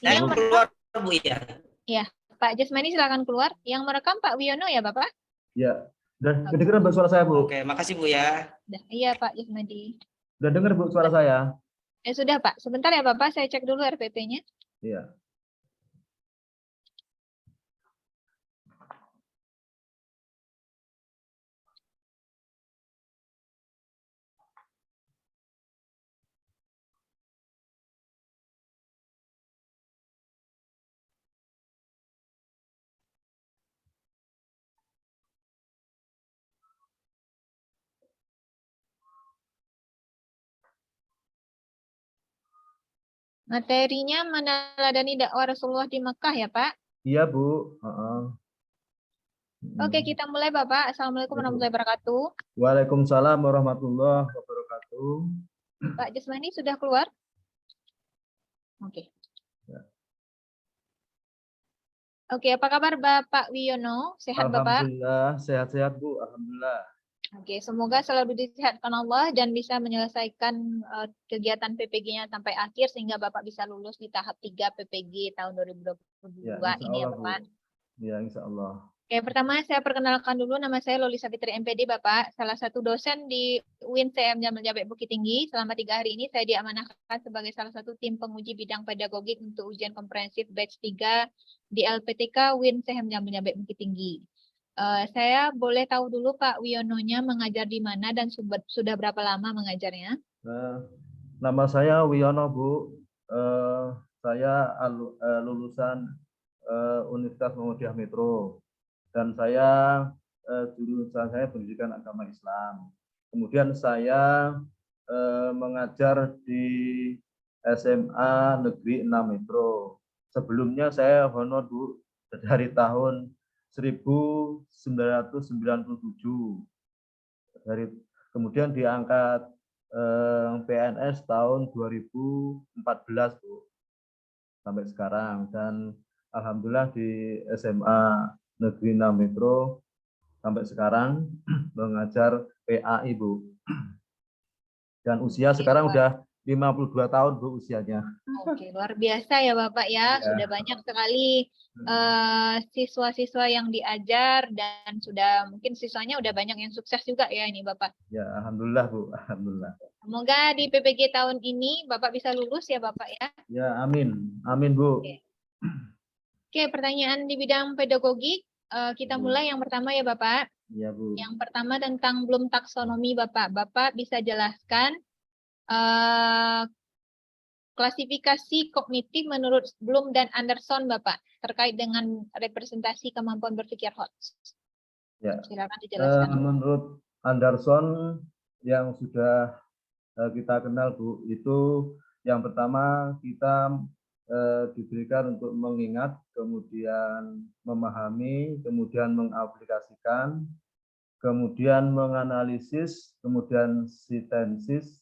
Saya Yang keluar Bu ya. Ya, Pak Jasmani silakan keluar. Yang merekam Pak Wiono ya Bapak? Ya, dan kedengeran suara saya Bu? Oke, makasih Bu ya. Iya Pak Jasmani. Udah dengar Bu suara saya? Sudah Pak, sebentar ya Bapak, saya cek dulu RPP-nya. Iya. Materinya meneladani dakwah Rasulullah di Mekah ya Pak? Iya Bu. Oke, kita mulai Bapak. Assalamualaikum warahmatullahi wabarakatuh. Waalaikumsalam warahmatullahi wabarakatuh. Pak Jasmani sudah keluar? Oke. Ya. Oke, apa kabar Bapak Wiono? Sehat Bapak? Alhamdulillah, sehat-sehat Bu. Alhamdulillah. Oke, semoga selalu disehatkan Allah dan bisa menyelesaikan kegiatan PPG-nya sampai akhir sehingga Bapak bisa lulus di tahap 3 PPG tahun 2022 Ya, ini ya Bapak. Ya, insya Allah. Oke, pertama saya perkenalkan dulu, nama saya Loli Savitri MPD Bapak, salah satu dosen di UIN CM Jamil Jabek Bukit Tinggi. Selama 3 hari ini saya diamanahkan sebagai salah satu tim penguji bidang pedagogik untuk ujian komprehensif batch 3 di LPTK UIN CM Jamil Jabek Bukit Tinggi. Saya boleh tahu dulu Pak Wiononya mengajar di mana dan sudah berapa lama mengajarnya? Nama saya Wiono Bu. Saya lulusan Universitas Muhammadiyah Metro. Dan saya jurusan saya pendidikan agama Islam. Kemudian saya mengajar di SMA Negeri 6 Metro. Sebelumnya saya honor Bu dari tahun 1997. Kemudian diangkat PNS tahun 2014 Bu. Sampai sekarang, dan alhamdulillah di SMA Negeri 6 Metro sampai sekarang mengajar PAI Bu. Dan usia sekarang udah 52 tahun Bu usianya. Oke, luar biasa ya Bapak ya. Sudah banyak sekali siswa-siswa yang diajar dan sudah mungkin siswanya udah banyak yang sukses juga ya ini Bapak. Ya, alhamdulillah Bu, alhamdulillah. Semoga di PPG tahun ini Bapak bisa lulus ya Bapak ya. Ya, amin. Amin Bu. Oke, pertanyaan di bidang pedagogik. Kita mulai yang pertama ya Bapak. Ya Bu. Yang pertama tentang Bloom taksonomi Bapak. Bapak bisa jelaskan klasifikasi kognitif menurut Bloom dan Anderson Bapak terkait dengan representasi kemampuan berpikir HOTS. Ya. Silakan dijelaskan. Menurut Anderson yang sudah kita kenal Bu, itu yang pertama kita diberikan untuk mengingat, kemudian memahami, kemudian mengaplikasikan, kemudian menganalisis, kemudian sintesis,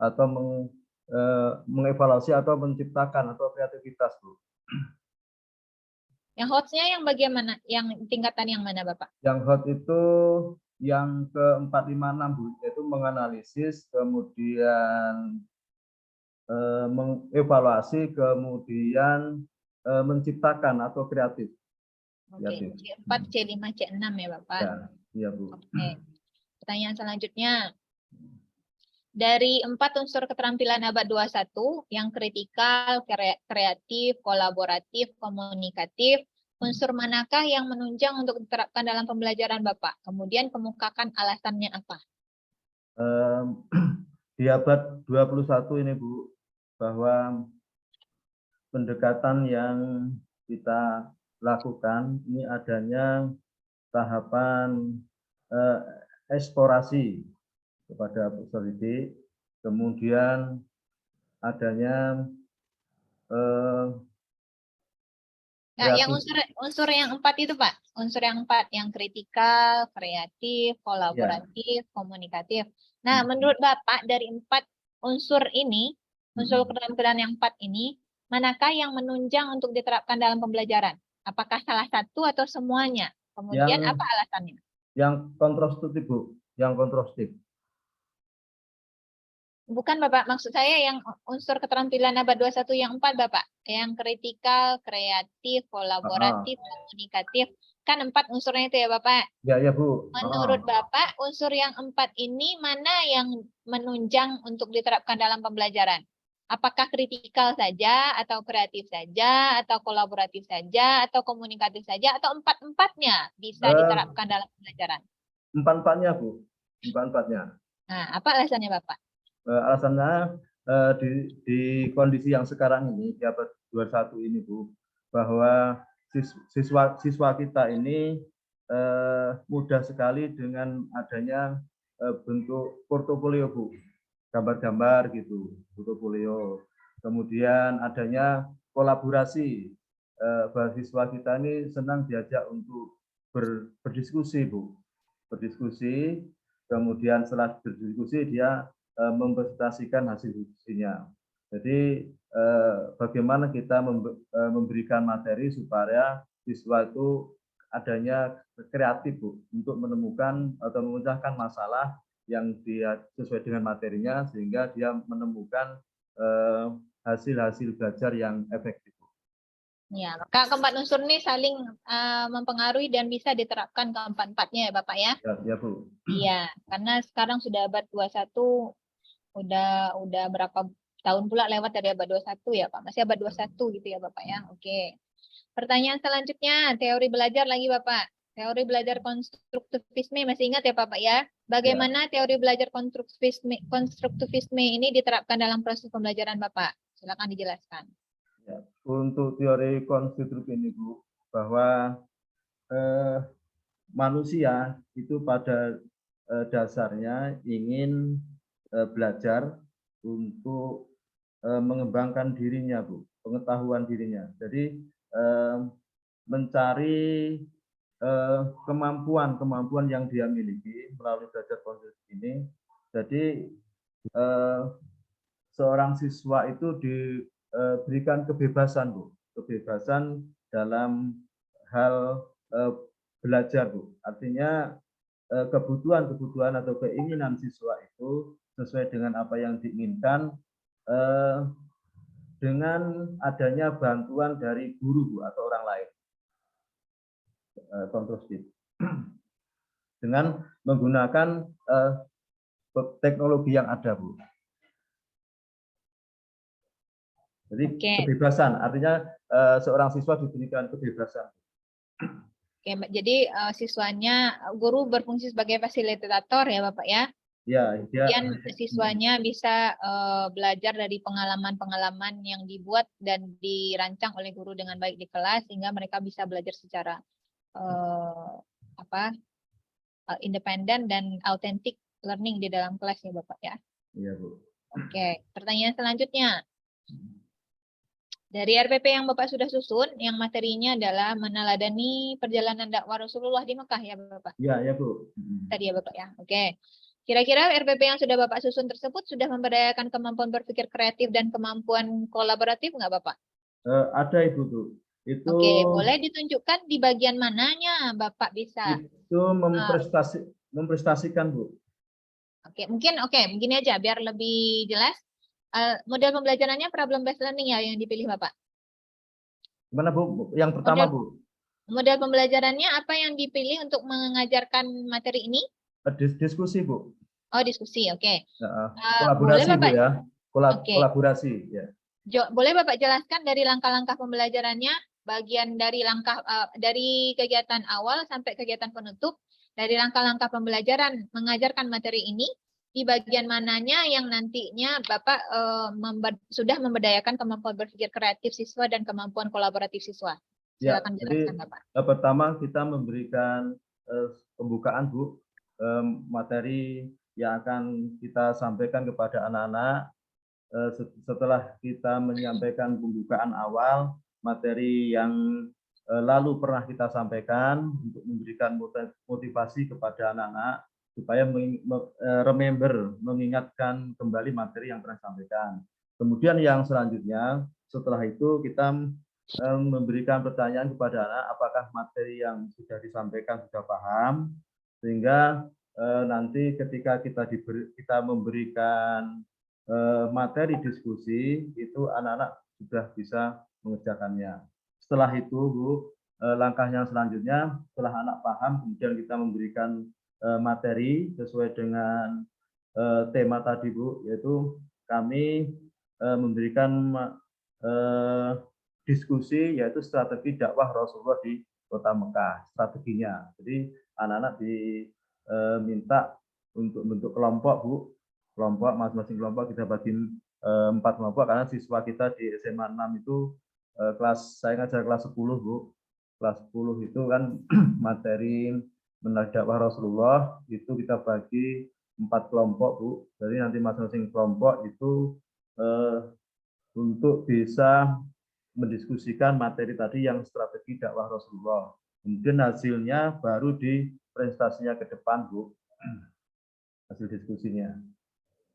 atau mengevaluasi atau menciptakan atau kreativitas Bu. Yang HOTS-nya yang bagaimana? Yang tingkatan yang mana Bapak? Yang HOT itu yang ke-456 Bu, yaitu menganalisis, kemudian mengevaluasi, kemudian menciptakan atau kreatif. Oke, C4, C5, C6 ya Bapak? Ya, iya Bu. Oke. Pertanyaan selanjutnya. Dari 4 unsur keterampilan abad 21, yang kritikal, kreatif, kolaboratif, komunikatif, unsur manakah yang menunjang untuk diterapkan dalam pembelajaran Bapak? Kemudian kemukakan alasannya apa? Di abad 21 ini Bu, bahwa pendekatan yang kita lakukan ini adanya tahapan eksplorasi kepada peserta didik, kemudian adanya yang unsur yang 4 itu Pak, unsur yang 4 yang kritikal, kreatif, kolaboratif, komunikatif. Nah, menurut Bapak dari 4 unsur ini, unsur keterampilan yang 4 ini, manakah yang menunjang untuk diterapkan dalam pembelajaran? Apakah salah satu atau semuanya? Kemudian apa alasannya? Yang kontrastif Bu, yang kontrastif. Bukan Bapak, maksud saya yang unsur keterampilan abad 21 yang 4 Bapak. Yang kritikal, kreatif, kolaboratif, komunikatif. Kan 4 unsurnya itu ya Bapak. Ya, ya Bu. Menurut Bapak, unsur yang 4 ini mana yang menunjang untuk diterapkan dalam pembelajaran? Apakah kritikal saja, atau kreatif saja, atau kolaboratif saja, atau komunikatif saja, atau empat-empatnya bisa diterapkan dalam pembelajaran? Empat-empatnya Bu. Empat-empatnya. Nah, apa alasannya Bapak? Alasannya di kondisi yang sekarang ini di abad 21 ini Bu, bahwa siswa kita ini mudah sekali dengan adanya bentuk portofolio Bu, gambar-gambar gitu, portofolio. Kemudian adanya kolaborasi, mahasiswa kita ini senang diajak untuk berdiskusi Bu, berdiskusi. Kemudian setelah berdiskusi dia mempresentasikan hasil diskusinya. Jadi bagaimana kita memberikan materi supaya siswa itu adanya kreatif Bu, untuk menemukan atau memecahkan masalah yang dia sesuai dengan materinya, sehingga dia menemukan hasil-hasil belajar yang efektif. Ya, maka keempat unsur ini saling mempengaruhi dan bisa diterapkan keempat-empatnya ya Bapak ya. Ya Bu. Iya, karena sekarang sudah abad 21, udah berapa tahun pula lewat dari abad 21 ya Pak. Masih abad 21 gitu ya Bapak ya. Oke. Pertanyaan selanjutnya, teori belajar lagi Bapak. Teori belajar konstruktivisme, masih ingat ya Bapak ya? Bagaimana teori belajar konstruktivisme ini diterapkan dalam proses pembelajaran Bapak? Silakan dijelaskan. Ya, untuk teori konstruktif ini Bu, bahwa manusia itu pada dasarnya ingin belajar untuk mengembangkan dirinya Bu, pengetahuan dirinya. Jadi mencari kemampuan yang dia miliki melalui belajar konstruktif ini. Jadi seorang siswa itu diberikan kebebasan Bu, kebebasan dalam hal belajar Bu. Artinya kebutuhan atau keinginan siswa itu sesuai dengan apa yang diinginkan, dengan adanya bantuan dari guru Bu, atau orang lain, konstruktif, dengan menggunakan teknologi yang ada Bu. Jadi kebebasan, artinya seorang siswa diberikan kebebasan. Oke, jadi siswanya, guru berfungsi sebagai fasilitator ya Bapak ya? Ya, kemudian siswanya bisa belajar dari pengalaman-pengalaman yang dibuat dan dirancang oleh guru dengan baik di kelas, sehingga mereka bisa belajar secara independen dan authentic learning di dalam kelas ya Bapak ya. Iya Bu. Oke, pertanyaan selanjutnya. Dari RPP yang Bapak sudah susun, yang materinya adalah meneladani perjalanan dakwah Rasulullah di Mekah ya Bapak? Iya, ya Bu. Tadi ya Bapak ya. Oke. Kira-kira RPP yang sudah Bapak susun tersebut sudah memberdayakan kemampuan berpikir kreatif dan kemampuan kolaboratif nggak Bapak? Ada Ibu tuh. Itu Oke, boleh ditunjukkan di bagian mananya Bapak bisa? Itu memprestasikan Bu. Oke, mungkin begini aja biar lebih jelas. Model pembelajarannya problem based learning ya yang dipilih Bapak. Gimana Bu? Yang pertama Bu. Model pembelajarannya apa yang dipilih untuk mengajarkan materi ini? Diskusi Bu. Oh, diskusi, oke. Kolaborasi Bu ya. Kolaborasi ya. Boleh Bapak jelaskan dari langkah-langkah pembelajarannya, bagian dari dari kegiatan awal sampai kegiatan penutup, dari langkah-langkah pembelajaran mengajarkan materi ini, di bagian mananya yang nantinya Bapak sudah memberdayakan kemampuan berpikir kreatif siswa dan kemampuan kolaboratif siswa. Silakan jelaskan Bapak. Pertama kita memberikan pembukaan Bu, materi yang akan kita sampaikan kepada anak-anak. Setelah kita menyampaikan pembukaan awal, materi yang lalu pernah kita sampaikan untuk memberikan motivasi kepada anak-anak supaya mengingatkan kembali materi yang pernah disampaikan. Kemudian yang selanjutnya, setelah itu kita memberikan pertanyaan kepada anak, apakah materi yang sudah disampaikan sudah paham, sehingga nanti ketika kita memberikan materi diskusi itu anak-anak sudah bisa mengerjakannya. Setelah itu, Bu, langkah yang selanjutnya setelah anak paham, kemudian kita memberikan materi sesuai dengan tema tadi, Bu, yaitu kami memberikan diskusi yaitu strategi dakwah Rasulullah di Kota Mekah, strateginya. Jadi anak-anak diminta untuk bentuk kelompok, Bu. Kelompok, masing-masing kelompok kita bagi 4 kelompok karena siswa kita di SMA 6 itu saya ngajar kelas 10, Bu. Kelas 10 itu kan materi menarik dakwah Rasulullah itu kita bagi 4 kelompok, Bu. Jadi nanti masing-masing kelompok itu untuk bisa mendiskusikan materi tadi yang strategi dakwah Rasulullah. Kemudian hasilnya baru di presentasinya ke depan, Bu. Hasil diskusinya.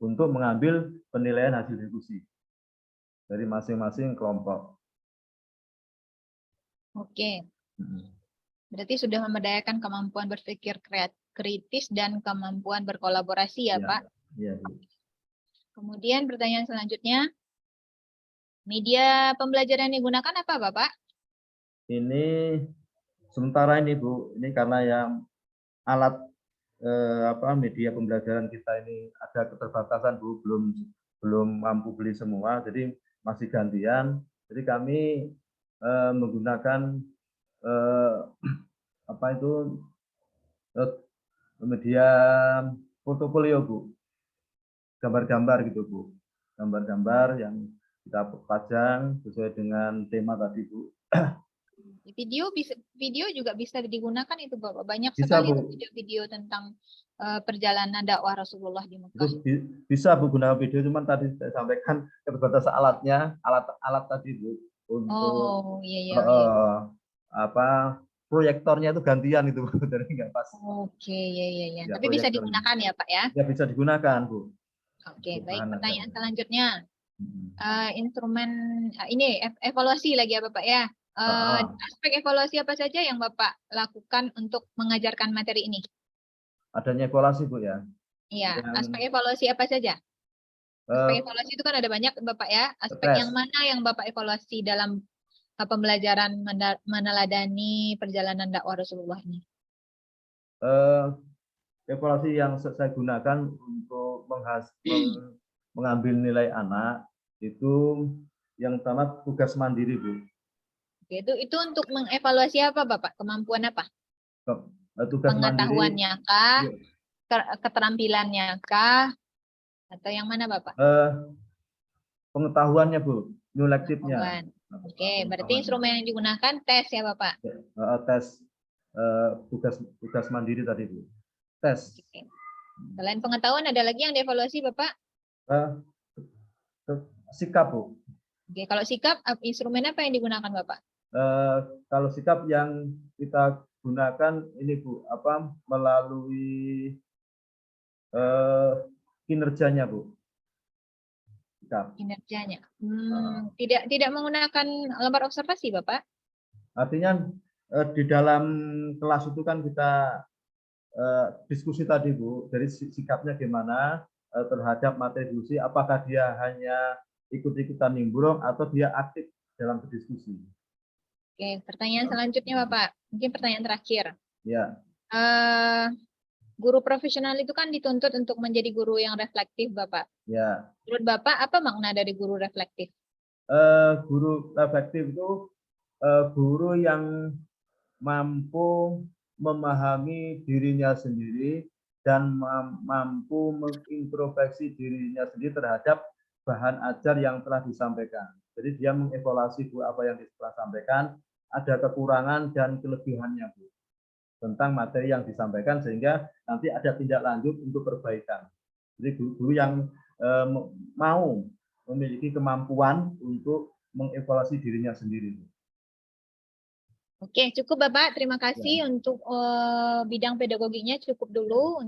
Untuk mengambil penilaian hasil diskusi dari masing-masing kelompok. Oke. Berarti sudah memberdayakan kemampuan berpikir kritis dan kemampuan berkolaborasi ya, Pak? Iya, Bu. Kemudian pertanyaan selanjutnya, media pembelajaran yang digunakan apa, Bapak? Ini sementara ini, Bu, ini karena yang alat media pembelajaran kita ini ada keterbatasan, Bu, belum mampu beli semua, jadi masih gantian. Jadi kami menggunakan media portofolio, Bu, gambar-gambar gitu, Bu, gambar-gambar yang kita pajang sesuai dengan tema tadi, Bu. Video juga bisa digunakan itu, Bapak. Banyak Bisa, sekali Bu. video-video tentang perjalanan dakwah Rasulullah di Mekah. Itu bisa, Bu, gunakan video, cuman tadi saya sampaikan keterbatasan alatnya, alat tadi, Bu, untuk iya. proyektornya itu gantian itu, Bu, jadi nggak pas. Oke, iya. Ya, Tapi bisa digunakan ya, Pak ya? Ya, bisa digunakan, Bu. Oke, Untuk baik. bahan Pertanyaan ajar. selanjutnya, instrumen ini evaluasi lagi ya, Bapak ya? Aspek evaluasi apa saja yang Bapak lakukan untuk mengajarkan materi ini? Adanya evaluasi, Bu, ya. Iya, aspek evaluasi apa saja? Aspek evaluasi itu kan ada banyak, Bapak ya. Aspek yang mana yang Bapak evaluasi dalam pembelajaran meneladani perjalanan dakwah Rasulullah ini? Evaluasi yang saya gunakan untuk mengambil nilai anak itu yang pertama tugas mandiri, Bu. Oke, itu untuk mengevaluasi apa, Bapak? Kemampuan apa? Tugas pengetahuannya mandiri, kah? Keterampilannya kah? Atau yang mana, Bapak? Pengetahuannya, Bu, nilektifnya. Oke, berarti instrumen yang digunakan tes ya, Bapak? Tes tugas mandiri tadi, Bu. Tes. Oke. Selain pengetahuan, ada lagi yang dievaluasi, Bapak? Sikap, Bu. Oke, kalau sikap, instrumen apa yang digunakan, Bapak? Kalau sikap yang kita gunakan ini, Bu, melalui kinerjanya, Bu. Sikap. Kinerjanya. Tidak menggunakan lembar observasi, Bapak? Artinya di dalam kelas itu kan kita diskusi tadi, Bu, dari sikapnya gimana terhadap materi diskusi, apakah dia hanya ikut-ikutan nimbrung atau dia aktif dalam berdiskusi. Oke, pertanyaan selanjutnya, Bapak. Mungkin pertanyaan terakhir. Ya. Guru profesional itu kan dituntut untuk menjadi guru yang reflektif, Bapak. Ya. Menurut Bapak, apa makna dari guru reflektif? Guru reflektif itu guru yang mampu memahami dirinya sendiri dan mampu mengintrospeksi dirinya sendiri terhadap bahan ajar yang telah disampaikan. Jadi dia mengevaluasi, Bu, apa yang telah disampaikan, ada kekurangan dan kelebihannya, Bu, tentang materi yang disampaikan sehingga nanti ada tindak lanjut untuk perbaikan. Jadi guru yang mau memiliki kemampuan untuk mengevaluasi dirinya sendiri. Oke, cukup Bapak. Terima kasih untuk bidang pedagoginya, cukup dulu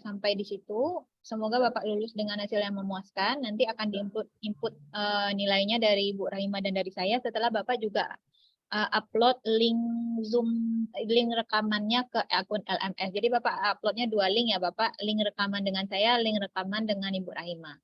sampai di situ. Semoga Bapak lulus dengan hasil yang memuaskan. Nanti akan diinput nilainya dari Bu Rahima dan dari saya. Setelah Bapak juga upload link Zoom, link rekamannya ke akun LMS. Jadi Bapak uploadnya 2 link ya Bapak. Link rekaman dengan saya, link rekaman dengan Ibu Rahima.